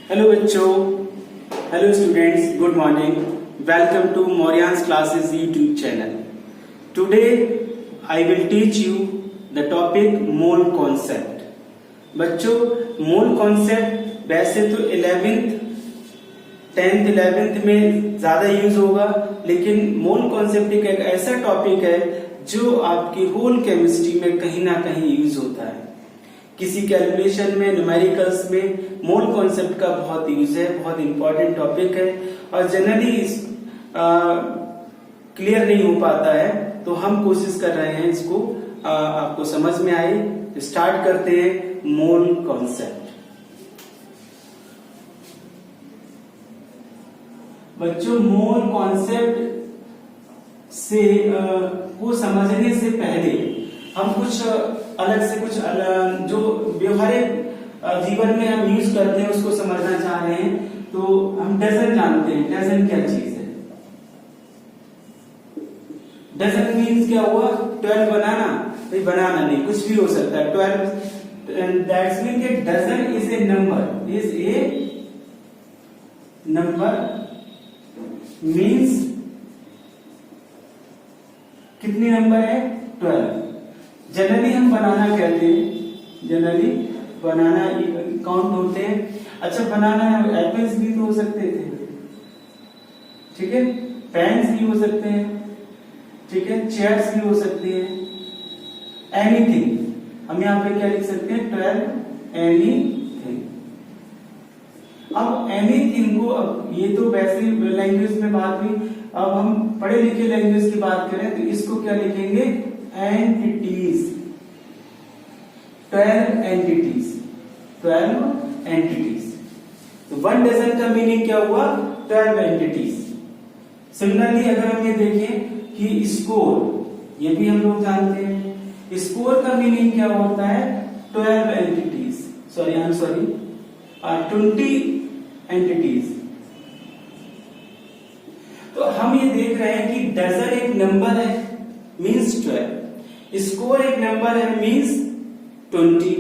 Hello बच्चों, hello students, good morning. Welcome to Moryan's Classes YouTube channel. Today I will teach you the topic mole concept. बच्चों, mole concept वैसे तो 11th 10th 11th में ज्यादा use होगा, लेकिन mole concept एक ऐसा टॉपिक है जो आपकी होल केमिस्ट्री में कहीं ना कहीं यूज होता है. किसी कैलकुलेशन में, न्यूमेरिकल्स में मोल कॉन्सेप्ट का बहुत यूज है, बहुत इंपॉर्टेंट टॉपिक है और जनरली क्लियर नहीं हो पाता है. तो हम कोशिश कर रहे हैं इसको आपको समझ में आए. स्टार्ट करते हैं मोल कॉन्सेप्ट. बच्चों, मोल कॉन्सेप्ट से को समझने से पहले हम कुछ अलग से जो व्यवहारिक जीवन में हम यूज करते हैं उसको समझना चाह रहे हैं. तो हम डजन जानते हैं. डजन क्या चीज है? डजन मीन्स क्या हुआ? 12 बनाना. नहीं, बनाना नहीं, कुछ भी हो सकता है. 12 दैट्स मीन कि dozen is a number. Is a number means कितने नंबर है? 12. जनरली हम बनाना कहते हैं. जनरली बनाना काउंट होते हैं. अच्छा, बनाना एप्पल्स भी तो हो सकते थे, ठीक है. पेन्स भी हो सकते हैं, ठीक है. चेयर्स भी हो सकती है. एनीथिंग, हम यहाँ पे क्या लिख सकते हैं? 12 एनीथिंग. अब एनीथिंग को, अब ये तो वैसे लैंग्वेज में बात हुई. अब हम पढ़े लिखे लैंग्वेज की बात करें तो इसको क्या लिखेंगे? एंटिटीज. 12 एंटिटीज. 12 एंटिटीज. तो 1 डजन का मीनिंग क्या हुआ? 12 एंटिटीज. सिमिलरली अगर हम ये देखें कि स्कोर, ये भी हम लोग जानते हैं. स्कोर का मीनिंग क्या होता है? 12 entities. Sorry, I am sorry, 20 entities. तो हम ये देख रहे हैं कि डजन एक नंबर है, मीन्स 12. स्कोर एक नंबर है, मीन्स 20.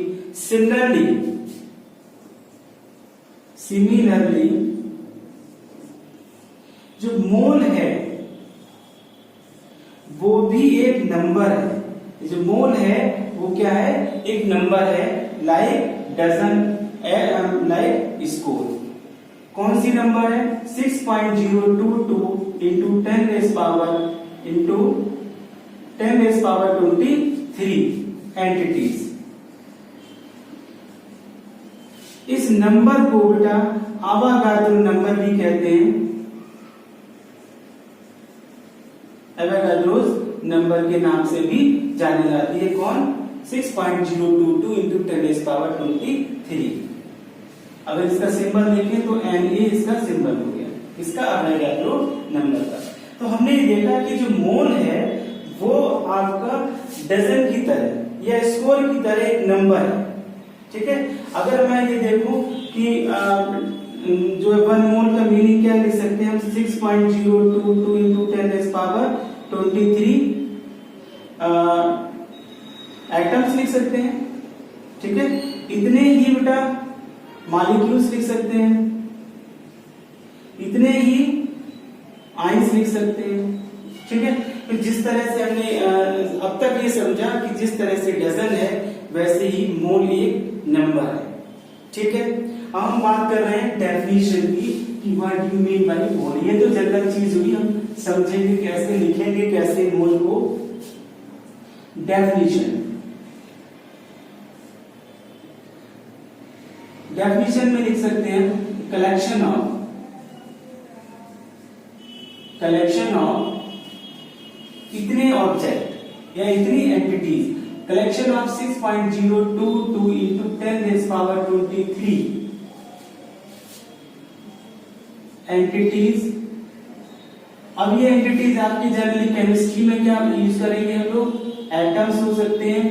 सिमिलरली जो मोल है वो भी एक नंबर है. जो मोल है वो क्या है? एक नंबर है. Like dozen, like score. कौन सी नंबर है? 6.022 इंटू 10 रेज़ पावर 23 एंटिटीज. इस नंबर को बेटा आवागाद्रो नंबर भी कहते हैं. एवोगाड्रोस नंबर के नाम से भी जानी जाती है. कौन? 6.022 इंटू 10 रेज़ पावर 23. अगर इसका सिंबल देखें तो Na इसका सिंबल हो गया, इसका एवोगाड्रो नंबर का. तो हमने ये देखा कि जो मोल है वो आपका डजन की तरह या स्कोर की तरह एक नंबर है, ठीक है. अगर मैं ये देखूं कि जो 1 मोल का मीनिंग क्या लिख सकते हैं हम? 6.022 इंटू 10 रेज़ पावर 23 एटम्स लिख सकते हैं, ठीक है. इतने ही बेटा मॉलिक्यूल्स लिख सकते हैं, इतने ही आयंस लिख सकते हैं, ठीक है. तो जिस तरह से हमने अब तक ये समझा कि जिस तरह से डजन है वैसे ही मोल एक नंबर है, ठीक है. अब हम बात कर रहे हैं डेफिनेशन की कि what do you mean by mole. ये तो जनरल चीज हुई, हम समझेंगे कैसे, लिखेंगे कैसे मोल को. डेफिनेशन में लिख सकते हैं कलेक्शन ऑफ इतने ऑब्जेक्ट या इतनी entities. Collection of 6.022 into 10 raise power 23 entities. अब ये एंटिटीज आपकी जनरली केमिस्ट्री में क्या यूज करेंगे हम लोग? एटम्स हो सकते हैं,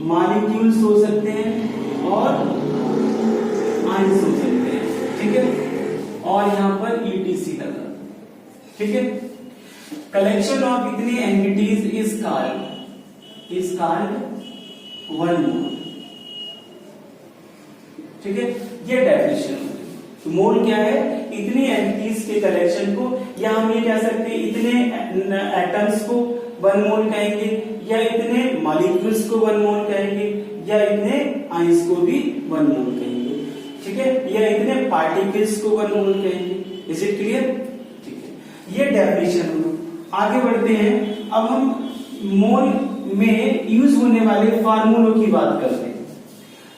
मॉलिक्यूल्स हो सकते हैं और आयंस हो सकते हैं, ठीक है. और यहां पर ETC लगा, ठीक है. कलेक्शन ऑफ इतनी एंटिटीज इज कॉल्ड 1 मोल, ठीक है, ये डेफिनेशन होगी। तो मोल क्या है, इतनी एंटिटीज के कलेक्शन को, या हम ये कह सकते हैं इतने एटम्स को 1 मोल कहेंगे, या इतने मॉलिक्यूल्स को 1 मोल कहेंगे, या इतने आइंस को भी 1 मोल कहेंगे, ठीक है, या इतने पार्टिकल्स को 1 मोल कहेंगे। Is it clear? ठीक है, ये डेफिनेशन होगा। आगे बढ़ते हैं, अब हम मोल में यूज होने वाले फार्मूलों की बात करते हैं।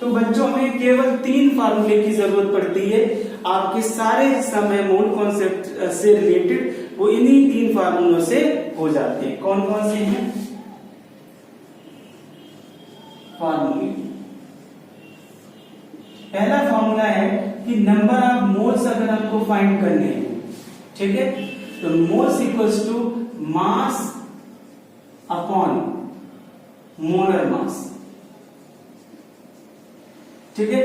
तो बच्चों में केवल 3 फार्मूले की जरूरत पड़ती है, आपके सारे समय मोल कॉन्सेप्ट से रिलेटेड वो इन्हीं 3 फार्मूलों से हो जाते हैं। कौन कौन से हैं फार्मूले? पहला फार्मूला है कि नंबर ऑफ मोल्स अगर हमको फाइंड करने हैं, ठीक है, तो moles equals to mass upon molar mass, ठीक है।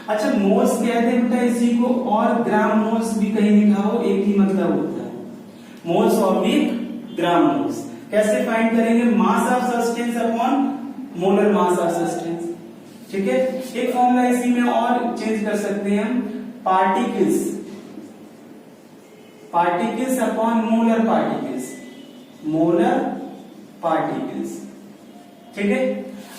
अच्छा, मोल्स कहते हैं बेटा इसी को, और ग्राम मोल्स भी कहीं लिखा हो एक ही मतलब होता है, मोल्स और भी ग्राम मोल्स। कैसे फाइंड करेंगे? Mass of substance upon molar mass of substance, ठीक है। एक फॉर्मूला इसी में और चेंज कर सकते हैं हम, particles, particles upon molar particles, molar particles, ठीक है।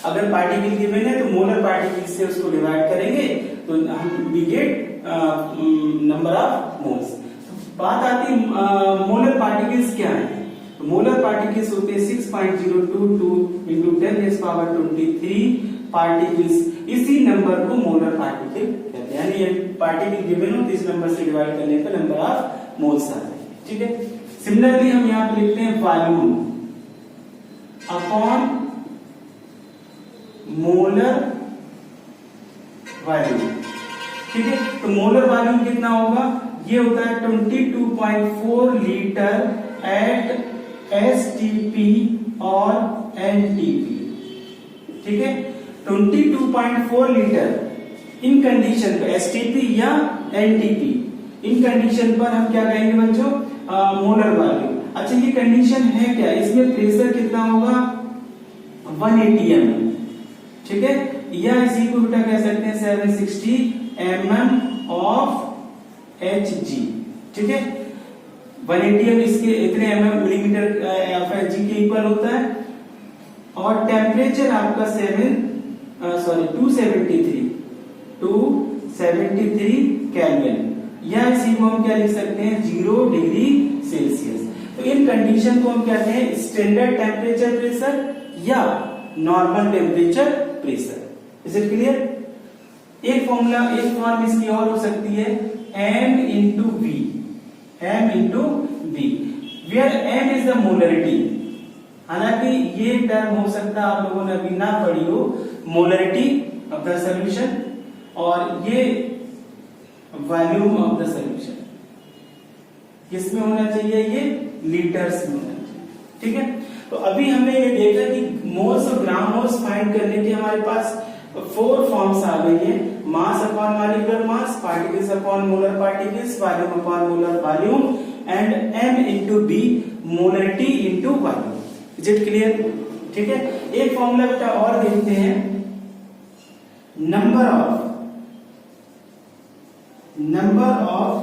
अगर पार्टिकल गिवन है तो मोलर पार्टिकल से उसको डिवाइड करेंगे तो हम we get number of moles. बात आती है मोलर पार्टिकल्स क्या है? तो मोलर पार्टिकल्स होते हैं 6.022 इंटू 10⁻23 पार्टिकल्स। इसी नंबर को मोलर पार्टिकल कहते हैं, यानी ये पार्टिकल गिवन हो तो इस नंबर से डिवाइड करने पर नंबर ऑफ मोल्स आता है, ठीक है। सिमिलरली हम यहाँ पे लिखते हैं वॉल्यूम अपॉन मोलर वॉल्यूम, ठीक है। तो मोलर वॉल्यूम कितना होगा? ये होता है 22.4 लीटर एट एसटीपी और एनटीपी, ठीक है। 22.4 लीटर इन कंडीशन पर एसटीपी या एनटीपी, इन कंडीशन पर हम क्या कहेंगे बच्चों? Molar volume. अच्छा, ये कंडीशन है क्या? इसमें प्रेशर कितना होगा? 180 mm, ठीक है, या इसी को बेटा कह सकते हैं 760 mm ऑफ Hg, ठीक है। 180 mm इसके इतने mm मिलीमीटर ऑफ Hg के इक्वल होता है, और टेम्परेचर आपका 273 केल्विन, या इसी को हम क्या लिख सकते हैं? 0 डिग्री सेल्सियस। तो इन कंडीशन को हम कहते हैं स्टैंडर्ड टेम्परेचर प्रेशर या normal temperature pressure. Is it clear? एक फॉर्मूला, एक फॉर्म इसकी और हो सकती है m into V, m into V, where m is the molarity. हालांकि ये टर्म हो सकता है आप लोगों ने अभी ना पढ़ी हो, मोलरिटी ऑफ द सॉल्यूशन, और ये वॉल्यूम ऑफ द सॉल्यूशन किसमें होना चाहिए? ये लीटर्स में होना चाहिए, ठीक है। तो अभी हमने ये देखा कि मोल्स और ग्राम मोल्स फाइंड करने के हमारे पास 4 फॉर्म्स आ गई हैं, mass upon molecular mass, particles upon molar particles, volume upon molar volume, and m into V, molarity into volume. Is it clear? ठीक है। एक फॉर्मूला बेटा और देखते हैं, नंबर ऑफ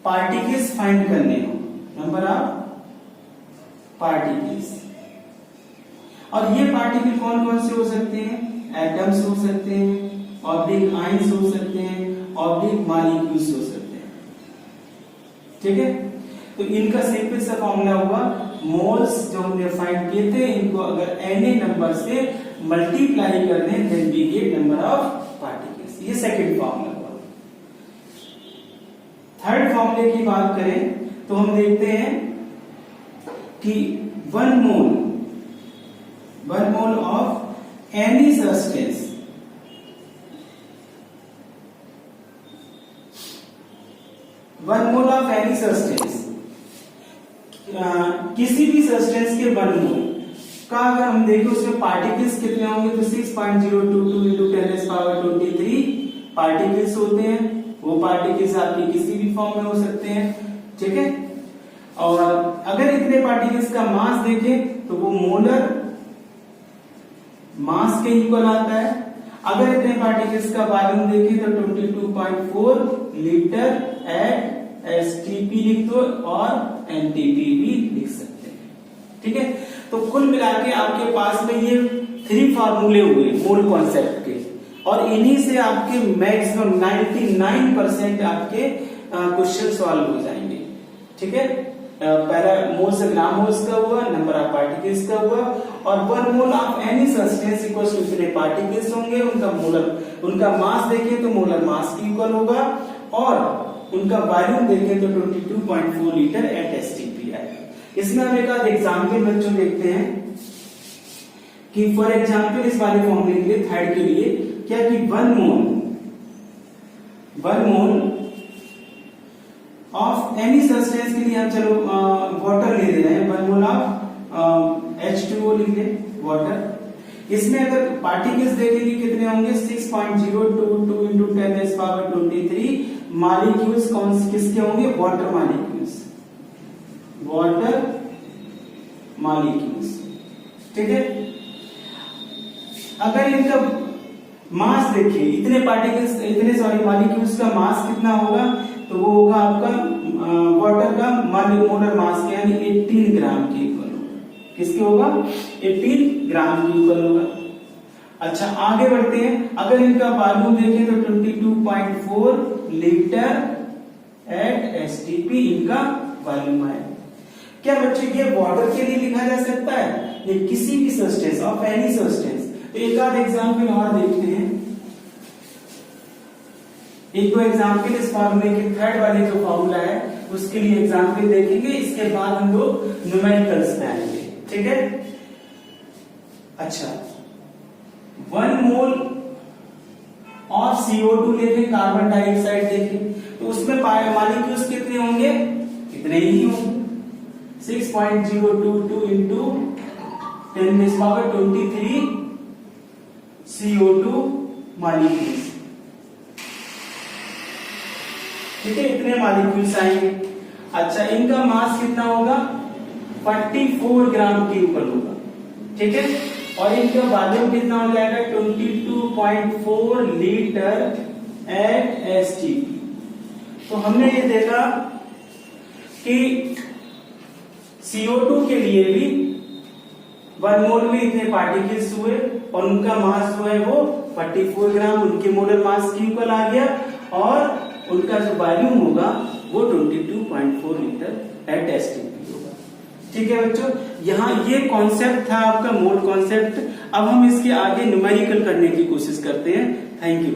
पार्टिकल्स फाइंड करने हो, नंबर ऑफ पार्टिकल्स, और ये पार्टिकल कौन कौन से हो सकते हैं? एटम्स हो सकते हैं, ऑब्लिक आइंस हो सकते हैं, ऑब्लिक मॉलिक्यूल्स हो सकते हैं, ठीक है। तो इनका सिंपल सा फॉर्मूला हुआ, मोल्स जो हमने फाइंड किए थे इनको अगर Na नंबर से मल्टीप्लाई कर दें then we get number of particles. ये सेकंड फॉर्मूला हुआ। थर्ड फॉर्मूले की बात करें तो हम देखते हैं कि 1 मोल ऑफ एनी सब्सटेंस, किसी भी सब्सटेंस के 1 मोल का अगर हम देखें उसमें पार्टिकल्स कितने होंगे तो 6.022 इंटू 10⁻23 पार्टिकल्स होते हैं। वो पार्टिकल्स आपके किसी भी फॉर्म में हो सकते हैं, ठीक है। और अगर इतने पार्टिकल्स का मास देखें तो वो मोलर मास के इक्वल आता है। अगर इतने पार्टिकल्स का वॉल्यूम देखें तो 22.4 लीटर एट एसटीपी लिख दो और एनटीपी भी लिख सकते हैं। ठीक है, तो कुल मिला के आपके पास में ये 3 फार्मूले हुए मोल कॉन्सेप्ट के, और इन्हीं से आपके मैक्सिमम 99% आपके क्वेश्चन सॉल्व हो जाएंगे। ठीक है, पहला मोल से ग्राम मोल्स का हुआ, नंबर ऑफ पार्टिकल्स का हुआ, और 1 mole of any substance equals to कितने पार्टिकल्स होंगे, उनका मास देखें तो मोलर मास की इक्वल होगा, और उनका वॉल्यूम देखें तो 22.4 लीटर एट एसटीपी है। इसमें हम एक आध एग्जाम्पल बच्चों देखते हैं कि फॉर एग्जाम्पल इस वाले फॉर्मूले के लिए थर्ड के लिए क्या कि 1 मोल ऑफ एनी सब्सटेंस के लिए हम चलो वाटर ले रहे हैं, 1 मोल ऑफ H2O लिख लें वाटर। इसमें अगर पार्टिकल्स देखेंगे कितने होंगे 6.022 इंटू 10⁻23 मॉलिक्यूल्स किसके होंगे, वाटर मॉलिक्यूल्स। ठीक है, अगर इनका मास देखिए इतने मॉलिक्यूल्स का मास कितना होगा, तो वो होगा आपका वाटर का मोलर मास यानी 18 ग्राम के इक्वल होगा। किसके होगा, 18 ग्राम के इक्वल होगा। अच्छा आगे बढ़ते हैं, अगर इनका वॉल्यूम देखें तो 22.4 लीटर एट एसटीपी इनका वॉल्यूम है। क्या बच्चों ये वाटर के लिए लिखा जा सकता है, ये किसी भी सब्सटेंस ऑफ एनी सब्सटेंस। तो एक आध एग्जाम्पल और देखते हैं, एक दो एग्जाम्पल इस फॉर्मूले के थर्ड वाले जो फॉर्मूला है उसके लिए एग्जाम्पल देखेंगे, इसके बाद हम लोग न्यूमेरिकल्स में आएंगे। ठीक है, अच्छा 1 मोल ऑफ CO2 लेके कार्बन डाइऑक्साइड देखें तो उसमें मॉलिक्यूल्स कितने होंगे, कितने ही होंगे 6.022 इंटू 10⁻23 CO2 मॉलिक्यूल्स। ठीक है, इतने मॉलिक्यूल्स आएंगे। अच्छा इनका मास कितना होगा 44 ग्राम के ऊपर होगा। ठीक है, और इनका वॉल्यूम कितना हो जाएगा 22.4 लीटर एट एसटीपी। तो हमने ये देखा कि CO2 के लिए भी 1 मोल में इतने पार्टिकल्स हुए और उनका मास जो है वो 44 ग्राम उनके मोलर मास के इक्वल आ गया, और उनका जो वॉल्यूम होगा वो 22.4 लीटर एट एसटीपी होगा। ठीक है बच्चों, यहाँ ये कॉन्सेप्ट था आपका मोल कॉन्सेप्ट। अब हम इसके आगे न्यूमेरिकल करने की कोशिश करते हैं। Thank you.